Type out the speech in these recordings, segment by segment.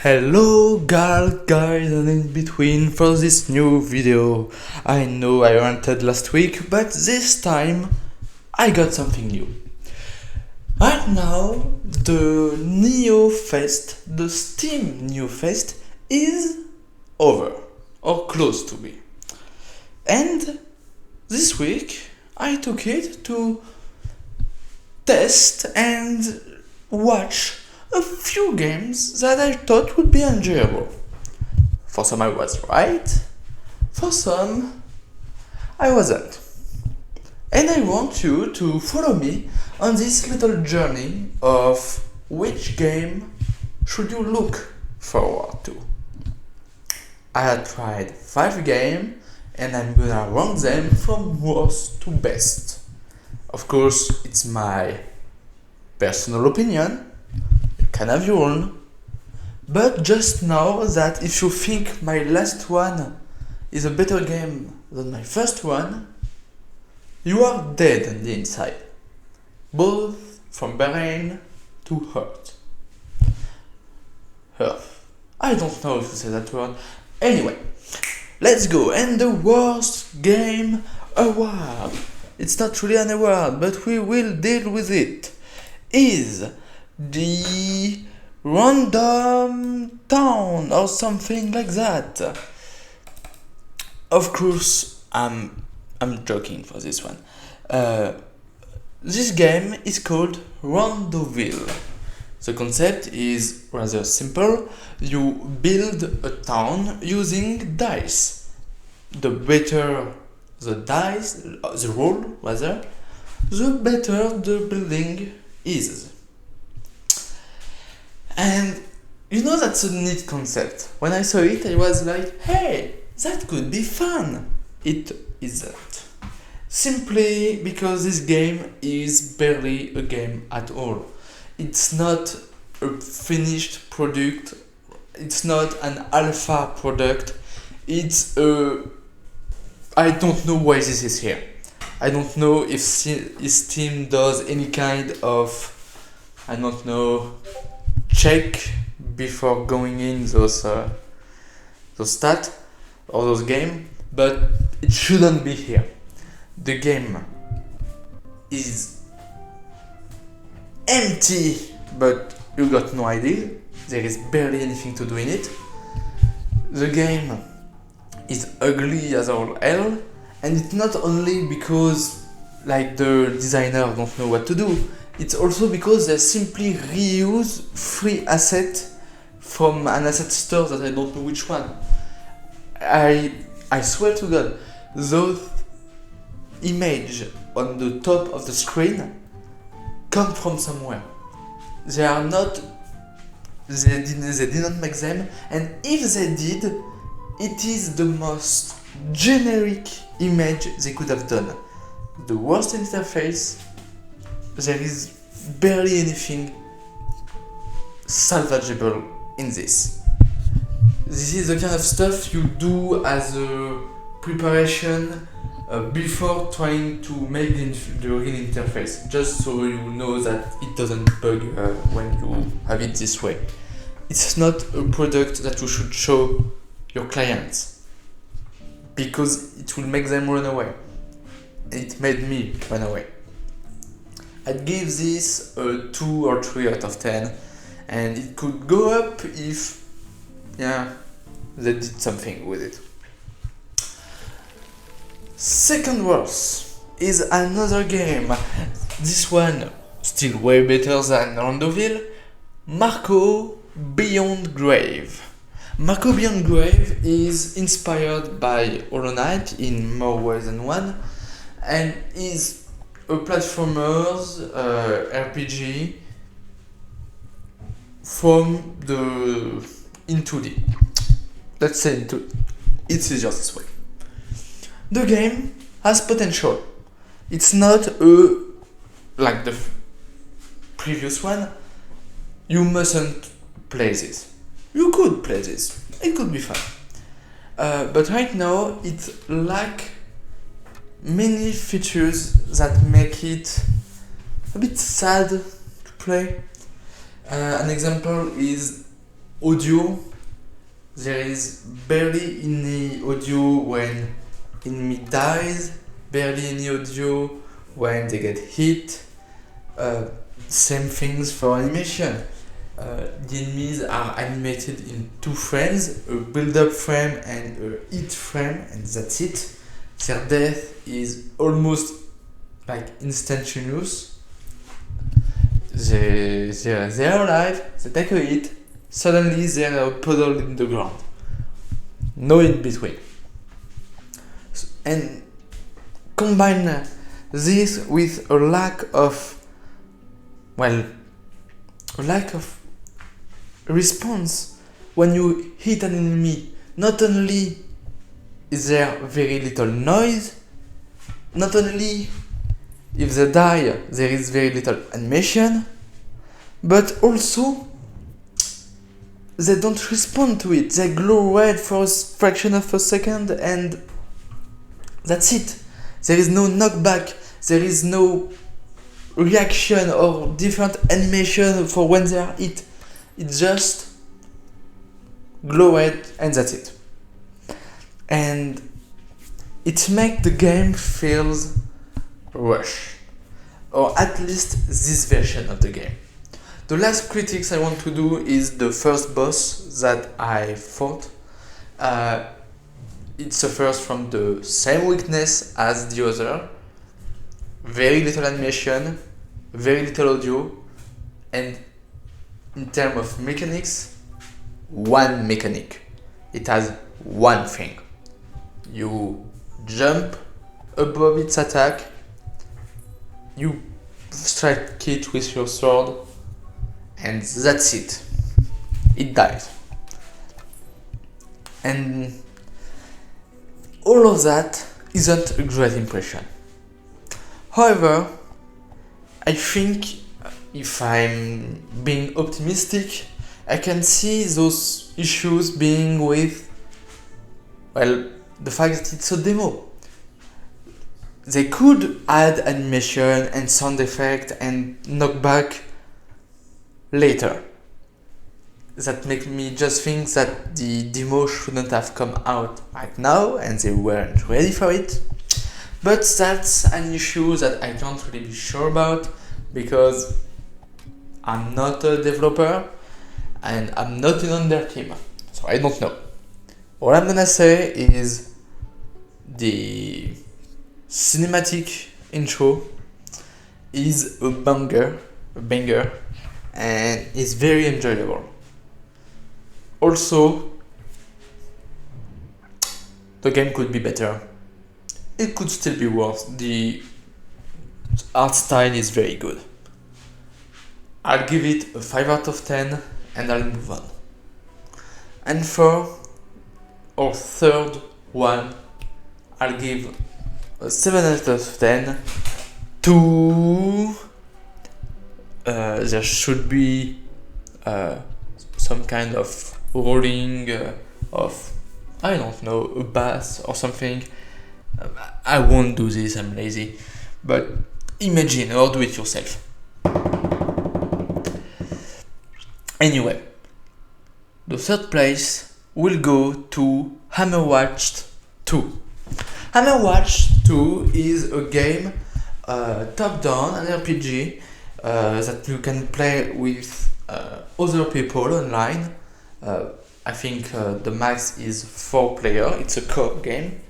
Hello guys and in between for this new video. I know I ranted last week, but this time I got something new. Right now the Neo Fest, the Steam Neo Fest is over or close to be. And this week I took it to test and watch a few games that I thought would be enjoyable. For some I was right, for some I wasn't. And I want you to follow me on this little journey of which game should you look forward to. I had tried 5 games and I'm gonna rank them from worst to best. Of course, it's my personal opinion. Can have your own, but just know that if you think my last one is a better game than my first one, you are dead on the inside, both from brain to heart. I don't know if you say that word. Anyway, let's go. And the worst game award, it's not really an award, but we will deal with it, is the Random Town or something like that. Of course, I'm joking for this one. This game is called Randoville. The concept is rather simple. You build a town using dice. The better the dice, the roll rather, the better the building is. And you know, that's a neat concept. When I saw it, I was like, hey, that could be fun. It isn't. Simply because this game is barely a game at all. It's not a finished product. It's not an alpha product. It's a... I don't know why this is here. I don't know if Steam does any kind of, I don't know, check before going in those stats or those game, but it shouldn't be here. The game is empty, but you got no idea. There is barely anything to do in it. The game is ugly as all hell, and it's not only because like the designer don't know what to do. It's also because they simply reuse free asset from an asset store that I don't know which one. I swear to God, those images on the top of the screen come from somewhere. They are not. They did not make them, and if they did, it is the most generic image they could have done. The worst interface. There is barely anything salvageable in this. This is the kind of stuff you do as a preparation before trying to make the real interface, just so you know that it doesn't bug when you have it this way. It's not a product that you should show your clients because it will make them run away. It made me run away. I'd give this a 2 or 3 out of 10, and it could go up if, they did something with it. Second worst is another game. This one still way better than Randoville. Marco Beyond Grave. Marco Beyond Grave is inspired by Hollow Knight in more ways than one, and is a platformers RPG from the in 2D. Let's say it's easier this way. The game has potential. It's not like the previous one. You mustn't play this. You could play this. It could be fun. But right now it lacks many features that make it a bit sad to play. An example is audio, there is barely any audio when enemy dies, barely any audio when they get hit. Same things for animation. The enemies are animated in two frames, a build-up frame and a hit frame, and that's it. Their death is almost like instantaneous. They're alive, they take a hit, suddenly they're a puddle in the ground. No in between. And combine this with a lack of response when you hit an enemy. Not only is there very little noise, not only if they die there is very little animation, but also they don't respond to it. They glow red for a fraction of a second and that's it. There is no knockback, there is no reaction or different animation for when they are hit. It's just glow red and that's it. And it makes the game feels rushed, or at least this version of the game. The last critiques I want to do is the first boss that I fought. It suffers from the same weakness as the other. Very little animation, very little audio, and in terms of mechanics, one mechanic. It has one thing. You jump above its attack, you strike it with your sword, and that's it. It dies. And all of that isn't a great impression. However, I think if I'm being optimistic, I can see those issues being with, the fact that it's a demo. They could add animation and sound effect and knockback later. That makes me just think that the demo shouldn't have come out right now and they weren't ready for it. But that's an issue that I can't really be sure about because I'm not a developer and I'm not even on their team, so I don't know. All I'm gonna say is the cinematic intro is a banger, and is very enjoyable. Also, the game could be better. It could still be worse. The art style is very good. I'll give it a 5 out of 10 and I'll move on. And for our third one, I'll give a 7 out of 10 to... there should be some kind of rolling of, I don't know, a bass or something. I won't do this, I'm lazy. But imagine or do it yourself. Anyway, the third place will go to Hammerwatch 2. Hammerwatch 2 is a game, top-down, an RPG, that you can play with other people online. I think the max is 4 players. It's a co-op game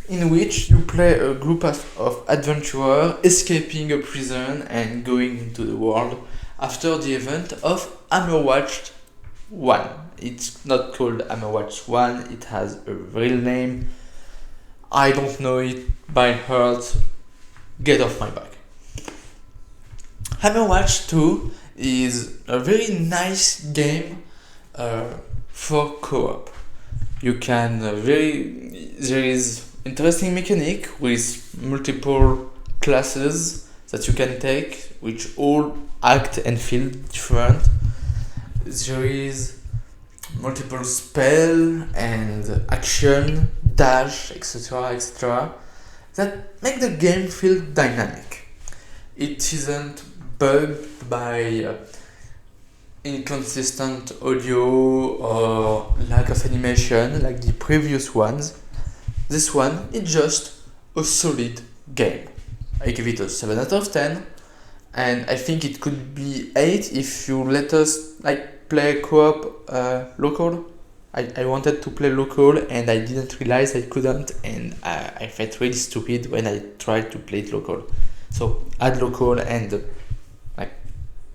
in which you play a group of adventurers escaping a prison and going into the world after the event of Hammerwatch 1. It's not called Hammerwatch 1, it has a real name. I don't know it by heart. Get off my back. Hammerwatch 2 is a very nice game for co-op. You can there is interesting mechanic with multiple classes that you can take, which all act and feel different. There is multiple spell and action, dash, etc. that make the game feel dynamic. It isn't bugged by inconsistent audio or lack of animation like the previous ones. This one is just a solid game. I give it a 7 out of 10, and I think it could be 8 if you let us play co-op local. I wanted to play local and I didn't realize I couldn't, and I felt really stupid when I tried to play it local. So add local and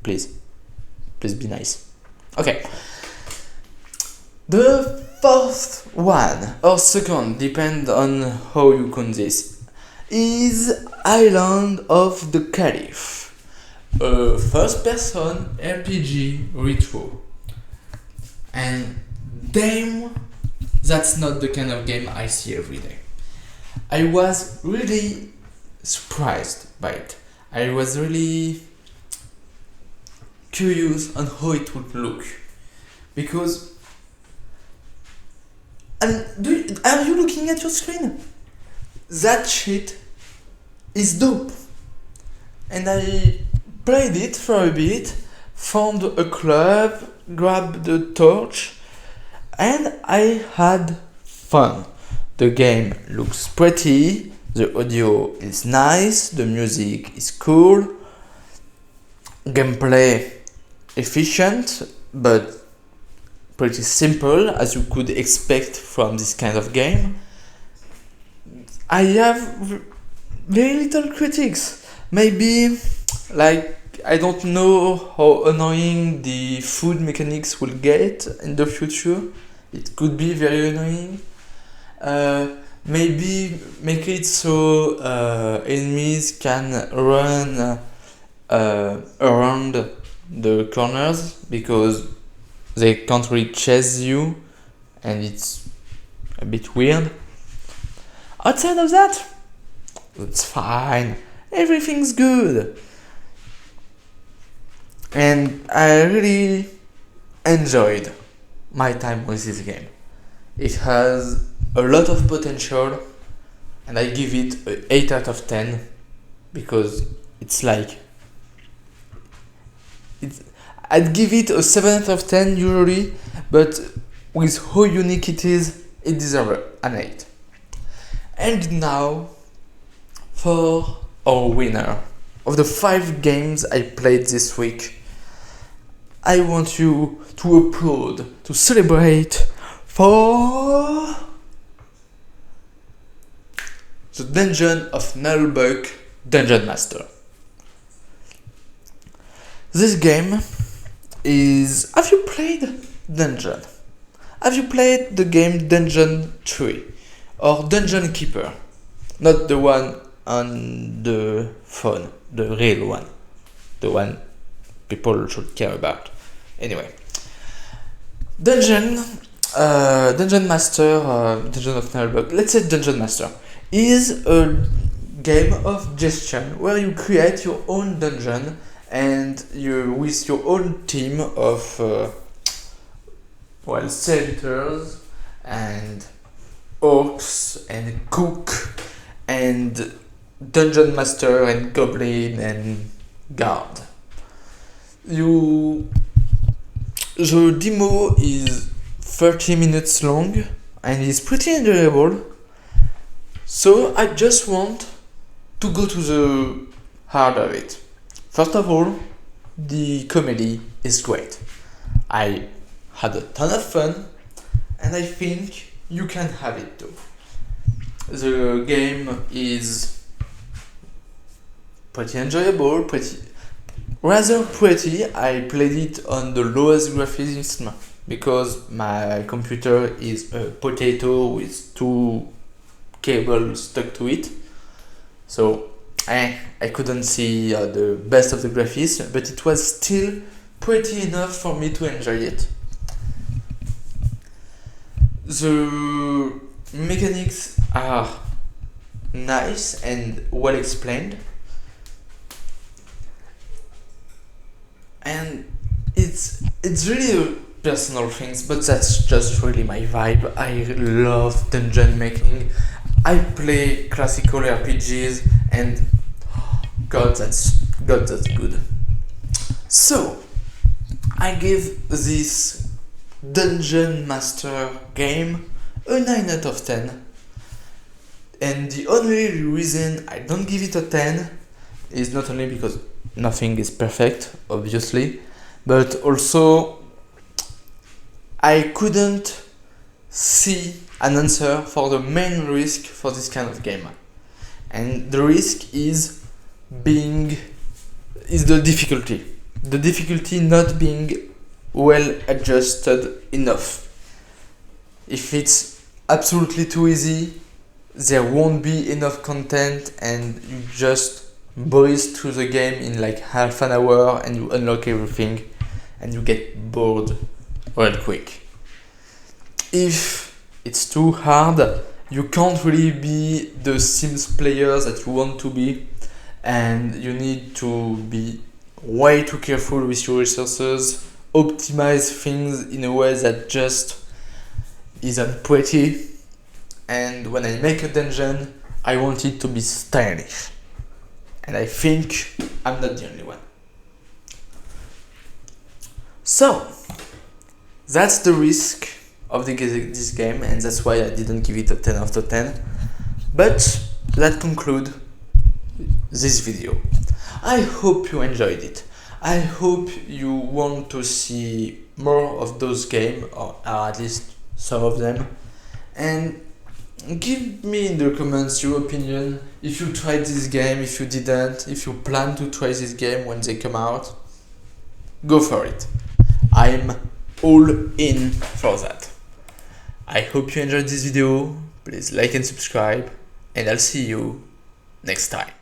please be nice. Okay. The fourth one or second, depend on how you count this, is Island of the Caliph, a first-person RPG retro. And damn, that's not the kind of game I see every day. I was really surprised by it. I was really curious on how it would look, because are you looking at your screen? That shit is dope. And I played it for a bit, found a club, grabbed the torch, and I had fun. The game looks pretty, the audio is nice, the music is cool, gameplay efficient, but pretty simple, as you could expect from this kind of game. I have very little critics. Maybe, I don't know how annoying the food mechanics will get in the future. It could be very annoying. Maybe make it so enemies can run around the corners, because they can't really chase you and it's a bit weird. Outside of that, it's fine. Everything's good. And I really enjoyed my time with this game. It has a lot of potential, and I give it an 8 out of 10 because I'd give it a 7 out of 10 usually, but with how unique it is, it deserves an 8. And now, for our winner of the 5 games I played this week, I want you to applaud, to celebrate for the Dungeon of Nullbuck Dungeon Master. This game is... Have you played Dungeon? Have you played the game Dungeon 3 or Dungeon Keeper? Not the one on the phone, the real one, the one people should care about. Anyway, Dungeon Master, Dungeon of Nullbuck, let's say Dungeon Master, is a game of gestion where you create your own dungeon and you with your own team of servitors and orcs and cook and dungeon master and goblin and guard. The demo is 30 minutes long and is pretty enjoyable. So I just want to go to the heart of it. First of all, the comedy is great. I had a ton of fun, and I think you can have it too. The game is pretty enjoyable, rather pretty. I played it on the lowest graphism because my computer is a potato with 2 cables stuck to it. So I couldn't see the best of the graphics, but it was still pretty enough for me to enjoy it. The mechanics are nice and well explained, and it's really a personal thing, but that's just really my vibe. I love dungeon making. I play classical RPGs, and God, that's good. So I give this Dungeon Master game a 9 out of 10. And the only reason I don't give it a 10 is not only because nothing is perfect, obviously, but also I couldn't see an answer for the main risk for this kind of game. And the risk is the difficulty. The difficulty not being well adjusted enough. If it's absolutely too easy, there won't be enough content and you just breeze through the game in like half an hour and you unlock everything and you get bored real quick. If it's too hard, you can't really be the Sims player that you want to be, and you need to be way too careful with your resources, optimize things in a way that just isn't pretty. And when I make a dungeon, I want it to be stylish. And I think I'm not the only one. So, that's the risk of this game, and that's why I didn't give it a 10 out of 10. But that concludes this video. I hope you enjoyed it. I hope you want to see more of those games, or at least some of them. And give me in the comments your opinion, if you tried this game, if you didn't, if you plan to try this game when they come out. Go for it. I'm all in for that. I hope you enjoyed this video. Please like and subscribe, and I'll see you next time.